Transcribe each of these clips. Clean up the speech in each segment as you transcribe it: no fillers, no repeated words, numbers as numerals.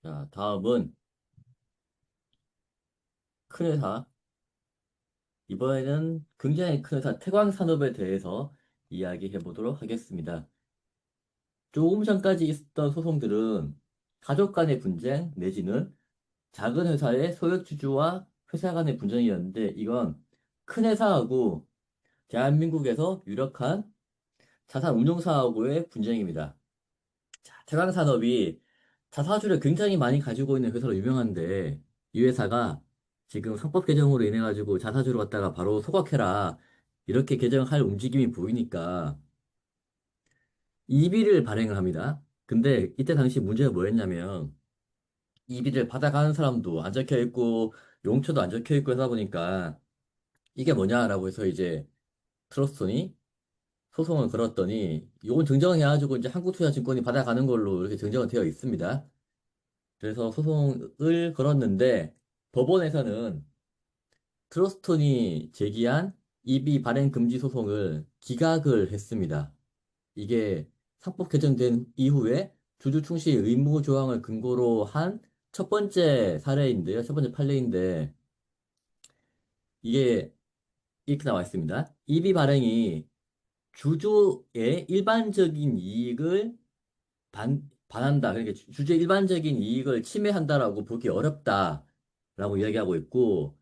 자, 다음은 큰 회사. 이번에는 굉장히 큰 회사 태광 산업에 대해서 이야기해 보도록 하겠습니다. 조금 전까지 있었던 소송들은 가족 간의 분쟁 내지는 작은 회사의 소액주주와 회사 간의 분쟁이었는데 이건 큰 회사하고 대한민국에서 유력한 자산 운용사하고의 분쟁입니다. 자, 태광 산업이 자사주를 굉장히 많이 가지고 있는 회사로 유명한데 이 회사가 지금 상법 개정으로 인해 가지고 자사주를 갖다가 바로 소각해라 이렇게 개정할 움직임이 보이니까 이비를 발행을 합니다. 근데 이때 당시 문제가 뭐였냐면 이비를 받아가는 사람도 안 적혀 있고 용처도 안 적혀 있고 하다 보니까 이게 뭐냐라고 해서 이제 트러스톤이 소송을 걸었더니 이건 정정해가지고 이제 한국투자증권이 받아가는 걸로 이렇게 정정은 되어 있습니다. 그래서 소송을 걸었는데 법원에서는 트러스톤이 제기한 이비 발행 금지 소송을 기각을 했습니다. 이게 상법 개정된 이후에 주주 충시 의무 조항을 근거로 한 첫 번째 사례인데요. 첫 번째 판례인데 이게 이렇게 나와 있습니다. 이비 발행이 주주의 일반적인 이익을 반한다. 그러니까 주주의 일반적인 이익을 침해한다라고 보기 어렵다라고 이야기하고 있고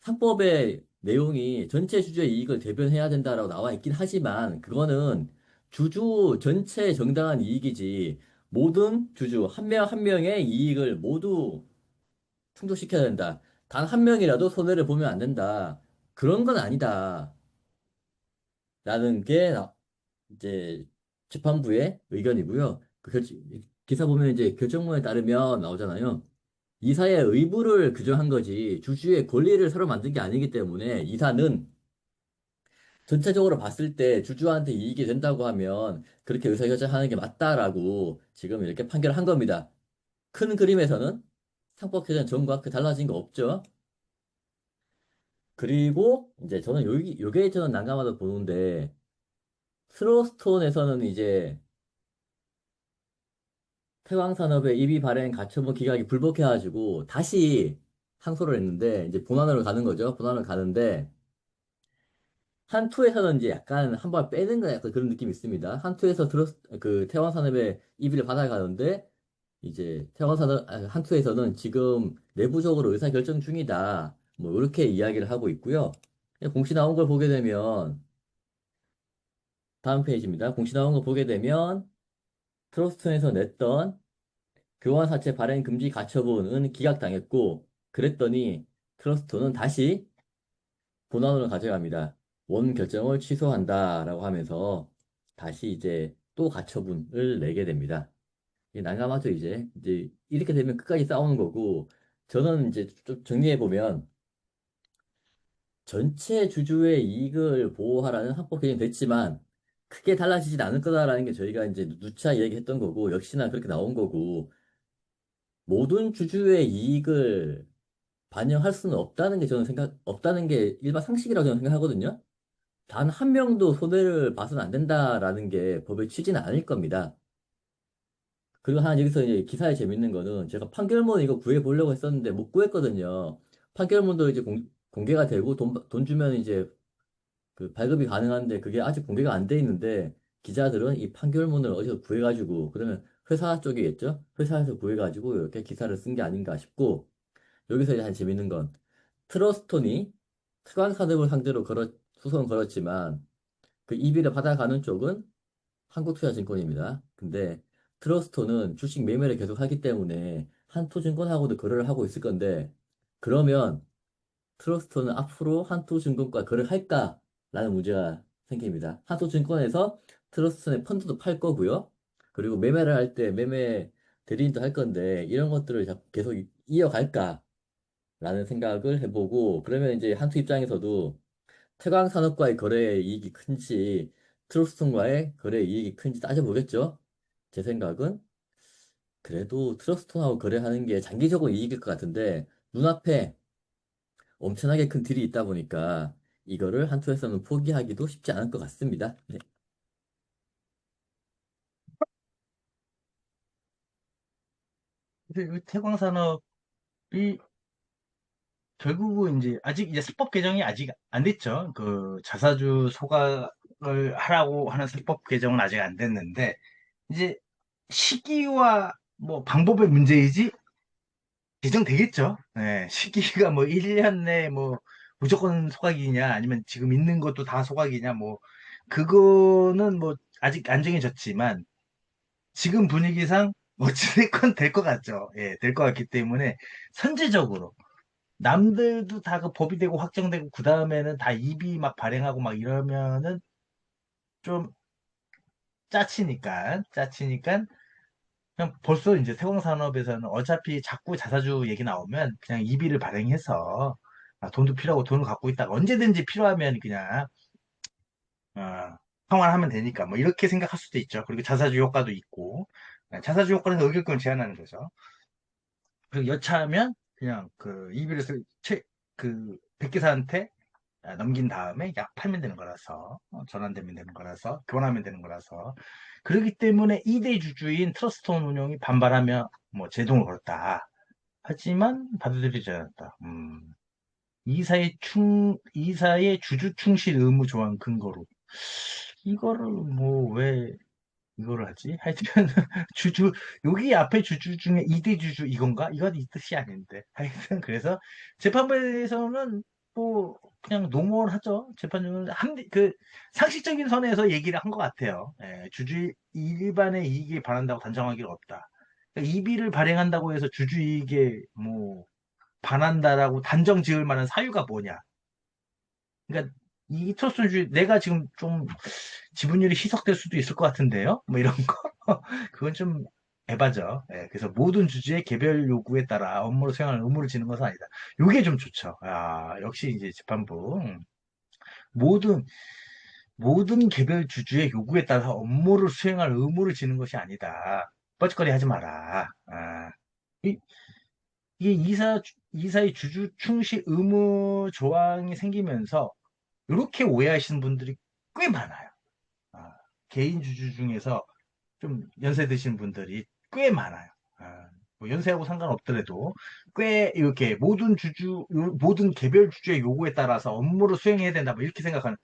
상법의 내용이 전체 주주의 이익을 대변해야 된다라고 나와 있긴 하지만 그거는 주주 전체의 정당한 이익이지 모든 주주 한 명 한 명의 이익을 모두 충족시켜야 된다. 단 한 명이라도 손해를 보면 안 된다. 그런 건 아니다. 라는 게 이제 재판부의 의견이고요. 기사 보면 이제 결정문에 따르면 나오잖아요. 이사의 의무를 규정한 거지 주주의 권리를 새로 만든 게 아니기 때문에 이사는 전체적으로 봤을 때 주주한테 이익이 된다고 하면 그렇게 의사결정하는 게 맞다라고 지금 이렇게 판결한 겁니다. 큰 그림에서는 상법 개정 전과 그 달라진 거 없죠. 그리고 이제 저는 요게 저는 난감하다 보는데 스로스톤에서는 이제 태광산업의 입이 발행 가처분 기각이 불복해가지고 다시 항소를 했는데 이제 본안으로 가는 거죠. 본안으로 가는데 한투에서는 이제 약간 한 번 빼는 거 약간 그런 느낌이 있습니다. 한투에서 그 태광산업의 입위를 받아가는데 이제 한투에서는 지금 내부적으로 의사결정 중이다. 뭐 이렇게 이야기를 하고 있고요. 공시 나온 걸 보게 되면 다음 페이지입니다. 공시 나온 걸 보게 되면 트러스트에서 냈던 교환사채 발행 금지 가처분은 기각당했고 그랬더니 트러스트는 다시 본안으로 가져갑니다. 원 결정을 취소한다라고 하면서 다시 이제 또 가처분을 내게 됩니다. 이게 난감하죠, 이제. 이제 이렇게 되면 끝까지 싸우는 거고 저는 이제 좀 정리해 보면 전체 주주의 이익을 보호하라는 합법 개정이 됐지만 크게 달라지진 않을 거다라는 게 저희가 이제 누차 얘기했던 거고 역시나 그렇게 나온 거고 모든 주주의 이익을 반영할 수는 없다는 게 없다는 게 일반 상식이라고 저는 생각하거든요. 단 한 명도 손해를 봐서는 안 된다라는 게 법의 취지는 아닐 겁니다. 그리고 하나 여기서 이제 기사에 재밌는 거는 제가 판결문 이거 구해보려고 했었는데 못 구했거든요. 판결문도 이제 공개가 되고 돈 주면 이제 그 발급이 가능한데 그게 아직 공개가 안 돼 있는데 기자들은 이 판결문을 어디서 구해가지고 그러면 회사 쪽이겠죠? 회사에서 구해가지고 이렇게 기사를 쓴 게 아닌가 싶고 여기서 이제 한 재밌는 건 트러스톤이 특강사들을 상대로 소송을 걸었지만 그 이비를 받아가는 쪽은 한국투자증권입니다. 근데 트러스톤은 주식 매매를 계속 하기 때문에 한토증권하고도 거래를 하고 있을 건데 그러면 트러스톤은 앞으로 한토증권과 거래를 할까? 라는 문제가 생깁니다. 한토증권에서 트러스톤의 펀드도 팔 거고요. 그리고 매매를 할 때 매매 대리인도 할 건데 이런 것들을 계속 이어갈까? 라는 생각을 해보고 그러면 이제 한투 입장에서도 태광산업과의 거래 이익이 큰지 트러스톤과의 거래 이익이 큰지 따져보겠죠. 제 생각은 그래도 트러스톤하고 거래하는 게 장기적으로 이익일 것 같은데 눈앞에 엄청나게 큰 딜이 있다 보니까 이거를 한투에서는 포기하기도 쉽지 않을 것 같습니다. 네. 근데 이 태광산업이 결국은 이제 아직 이제 세법 개정이 아직 안 됐죠. 그 자사주 소각을 하라고 하는 세법 개정은 아직 안 됐는데 이제 시기와 뭐 방법의 문제이지 개정되겠죠. 예, 시기가 뭐 1년 내에 뭐 무조건 소각이냐 아니면 지금 있는 것도 다 소각이냐 뭐 그거는 뭐 아직 안 정해졌지만 지금 분위기상 어찌됐건 될 것 같죠. 예, 될 것 같기 때문에 선제적으로 남들도 다 그 법이 되고 확정되고 그 다음에는 다 입이 막 발행하고 막 이러면은 좀 짜치니까 그냥 벌써 이제 태광산업에서는 어차피 자꾸 자사주 얘기 나오면 그냥 이비를 발행해서 돈도 필요하고 돈을 갖고 있다가 언제든지 필요하면 그냥 어, 상환하면 되니까 뭐 이렇게 생각할 수도 있죠. 그리고 자사주 효과도 있고 자사주 효과는 의결권을 제한하는 거죠. 그리고 여차하면 그냥 그 이비를 그 백기사한테 넘긴 다음에 약 팔면 되는 거라서 전환되면 되는 거라서 교환하면 되는 거라서 그렇기 때문에 2대 주주인 트러스트원 운용이 반발하며 뭐 제동을 걸었다. 하지만 받아들이지 않았다. 이사의 주주 충실 의무 조항 근거로 이거를 뭐 왜 이거를 하지? 하여튼 주주 여기 앞에 주주 중에 2대 주주 이건가? 이건 이 뜻이 아닌데 하여튼 그래서 재판부에서는 뭐 그냥 노멀하죠. 재판부는 그 상식적인 선에서 얘기를 한 것 같아요. 예, 주주 일반의 이익에 반한다고 단정하기는 없다. 그러니까 이비를 발행한다고 해서 주주 이익에 뭐 반한다라고 단정 지을 만한 사유가 뭐냐? 그러니까 이 트러스트 내가 지금 좀 지분율이 희석될 수도 있을 것 같은데요? 뭐 이런 거. 그건 좀 에바죠. 예, 그래서 모든 주주의 개별 요구에 따라 업무를 수행할 의무를 지는 것은 아니다. 요게 좀 좋죠. 역시 이제 재판부. 모든, 모든 개별 주주의 요구에 따라 업무를 수행할 의무를 지는 것이 아니다. 뻘짓거리 하지 마라. 이, 이게 이사의 주주 충실 의무 조항이 생기면서 이렇게 오해하시는 분들이 꽤 많아요. 아, 개인 주주 중에서 좀 연세 드신 분들이 꽤 많아요. 뭐 연세하고 상관없더라도 꽤 이렇게 모든 개별 주주의 요구에 따라서 업무를 수행해야 된다, 뭐 이렇게 생각하는.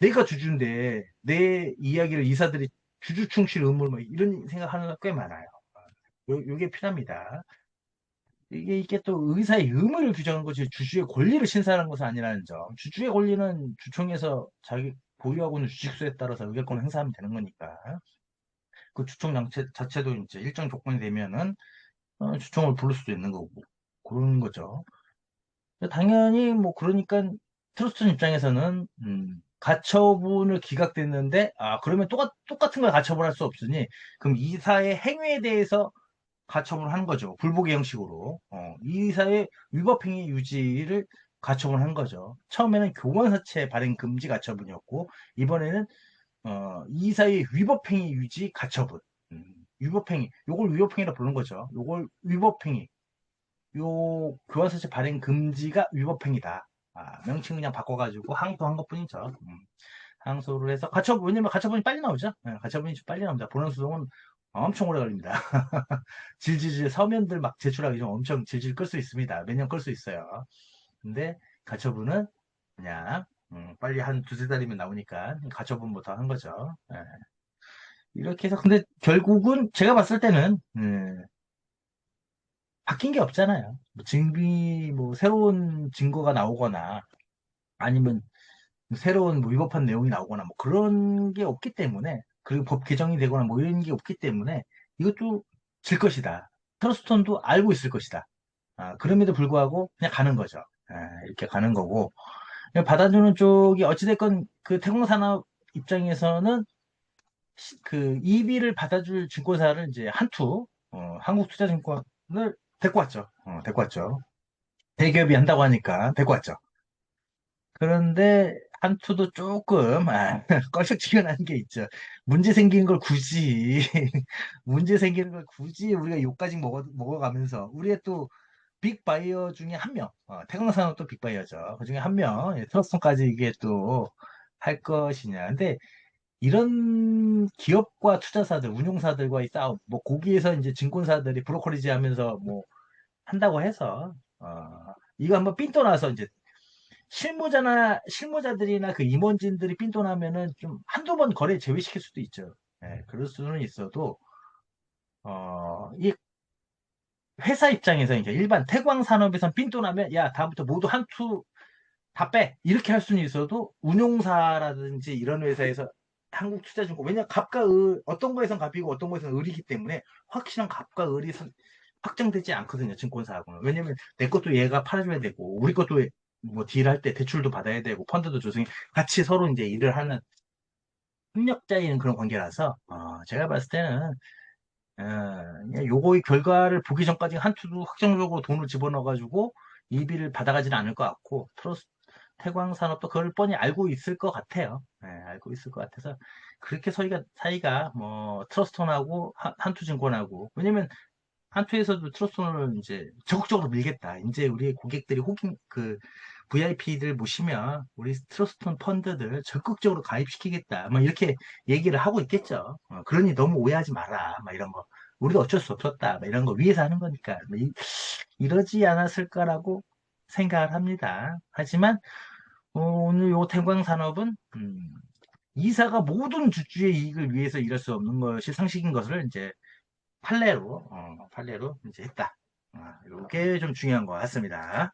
내가 주주인데 내 이야기를 이사들이 주주 충실 의무를 뭐 이런 생각하는 거 꽤 많아요. 요게 필요합니다. 이게 또 의사의 의무를 규정한 것이 주주의 권리를 신사하는 것은 아니라는 점. 주주의 권리는 주총에서 자기 보유하고 있는 주식수에 따라서 의결권을 행사하면 되는 거니까. 그 주총 자체도 이제 일정 조건이 되면은 주총을 부를 수도 있는 거고 그런 거죠. 당연히 뭐 그러니까 트러스트 입장에서는 가처분을 기각됐는데 그러면 똑같은 걸 가처분할 수 없으니 그럼 이사의 행위에 대해서 가처분을 한 거죠. 불복의 형식으로. 이사의 위법행위 유지를 가처분을 한 거죠. 처음에는 교관사체 발행 금지 가처분이었고, 이번에는, 이사의 위법행위 유지 가처분. 위법행위. 요걸 위법행위라 부르는 거죠. 요걸 위법행위. 요 교환사채 발행 금지가 위법행위다. 명칭 그냥 바꿔가지고 항소한 것뿐이죠. 항소를 해서 왜냐면 가처분이 빨리 나오죠. 가처분이 빨리 나옵니다. 본원소송은 엄청 오래 걸립니다. 질질질 서면들 막 제출하기 좀 엄청 질질 끌 수 있습니다. 몇 년 끌 수 있어요. 근데 가처분은 그냥 빨리 한 두세 달이면 나오니까 가처분부터 한 거죠. 이렇게 해서 근데 결국은 제가 봤을 때는 바뀐 게 없잖아요. 뭐 새로운 증거가 나오거나 아니면 새로운 뭐 위법한 내용이 나오거나 뭐 그런 게 없기 때문에 그리고 법 개정이 되거나 뭐 이런 게 없기 때문에 이것도 질 것이다. 트러스톤도 알고 있을 것이다. 그럼에도 불구하고 그냥 가는 거죠. 이렇게 가는 거고 그냥 받아주는 쪽이 어찌됐건 그 태공산업 입장에서는 그 EB를 받아줄 증권사를 이제 한국투자증권을 데리고 왔죠. 데리고 왔죠. 대기업이 한다고 하니까 데리고 왔죠. 그런데 한투도 조금 껄쩍지근한 게 있죠. 문제 생긴 걸 굳이 문제 생기는 걸 굳이 우리가 요까지 먹어가면서 우리의 또 빅바이어 중에 한 명, 태광산업도 빅바이어죠. 그 중에 한 명, 트러스톤까지 이게 또 할 것이냐. 근데 이런 기업과 투자사들, 운용사들과의 싸움, 뭐 거기에서 이제 증권사들이 브로커리지 하면서 뭐 한다고 해서 이거 한번 삔또 나서 이제 실무자들이나 그 임원진들이 삔또 나면은 좀 한두 번 거래 제외시킬 수도 있죠. 예, 그럴 수는 있어도 이 회사 입장에서 이제 일반 태광 산업에선 삔또 나면 야 다음부터 모두 한투 다 빼. 이렇게 할 수는 있어도 운용사라든지 이런 회사에서 한국투자증권 왜냐 갑과 을 어떤 거에선 갑이고 어떤 거에선 을이기 때문에 확실한 갑과 을이 확정되지 않거든요. 증권사하고는. 왜냐면 내 것도 얘가 팔아줘야 되고 우리 것도 뭐 딜할 때 대출도 받아야 되고 펀드도 조성이 같이 서로 이제 일을 하는 협력자인 그런 관계라서 제가 봤을 때는 그냥 요거의 결과를 보기 전까지 한투도 확정적으로 돈을 집어넣어가지고 이비를 받아가지는 않을 것 같고 태광산업도 그걸 뻔히 알고 있을 것 같아요. 예, 알고 있을 것 같아서 그렇게 사이가 뭐 트러스톤하고 한투증권하고 왜냐면 한투에서도 트러스톤을 이제 적극적으로 밀겠다. 이제 우리 고객들이 호king 그 VIP들 모시면 우리 트러스톤 펀드들 적극적으로 가입시키겠다. 막 이렇게 얘기를 하고 있겠죠. 그러니 너무 오해하지 마라. 막 이런 거. 우리도 어쩔 수 없었다. 막 이런 거 위해서 하는 거니까. 뭐 이러지 않았을까라고 생각을 합니다. 하지만 오늘 요 태광산업은 이사가 모든 주주의 이익을 위해서 일할 수 없는 것이 상식인 것을 이제 판례로 이제 했다. 이게 좀 중요한 것 같습니다.